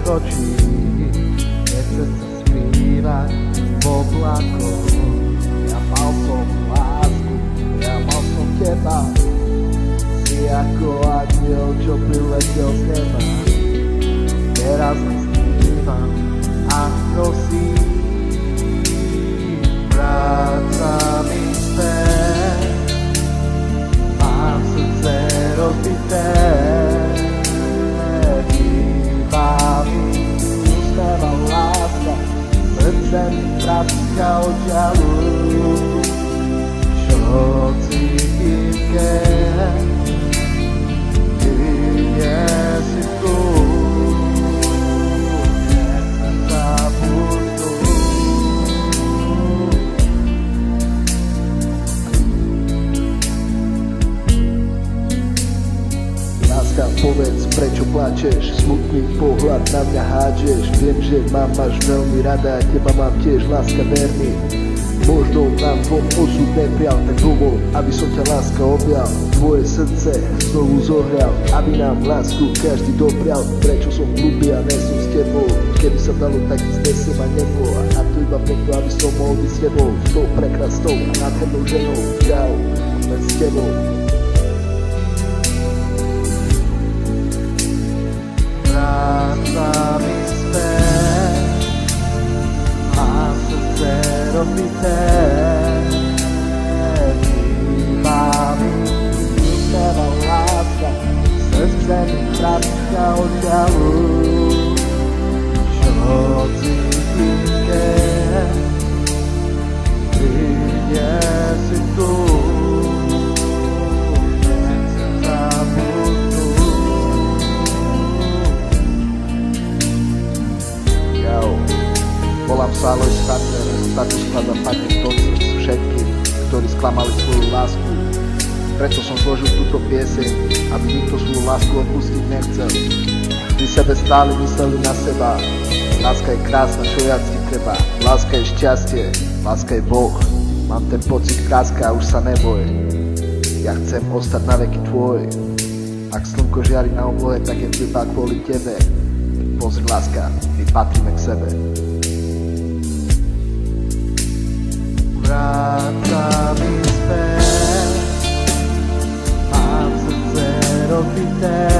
očí, nechce sa skrývať v oblakoch. Ja mal som lásku, ja mal som teba, si ako aniel, čo priletel z neba. Teraz len snívam ako si, vráca mi späť, mám srdce rozbité. Srdce mi praska od žalu, čo cítim, keď ty nie si tu. Nechcem zabudnúť. Láska, povedz, prečo plačeš, smutný pohľad na mňa hádžeš. Viem, že ma máš veľmi rada, teba mám tiež, láska, verný. Možno nám tvoj osud neprial, tak dovol, aby som ťa, láska, objal. Tvoje srdce znovu zohrial, aby nám lásku každý doprial. Prečo som hlúpy a nie som s tebou, keby sa dalo, tak bez seba nebol. A to iba preto, aby som mohol byť s tebou, s tou prekrasnou a nádhernou ženou. Čau, len s tebou. Vráca mi späť, mám srdce rozbité. Chýba mi teba láska, srdce mi praska od žalu, čo cítim, keď ty nie si tu. Volám sa Alois Hartner, táto skladba padne v koncert všetkým, ktorí sklamali svoju lásku. Preto som zložil túto pieseň, aby nikto svoju lásku opustiť nechcel. Vy sebe stále mysleli na seba. Láska je krásna, čo viac ti treba. Láska je šťastie, láska je Boh. Mám ten pocit, kráska, už sa neboj. Ja chcem ostať na veky tvoj. Ak slnko žiari na oblohe, tak je to iba kvôli tebe. Pozri, láska, my patríme k sebe. Vráca mi späť, mám srdce rozbité.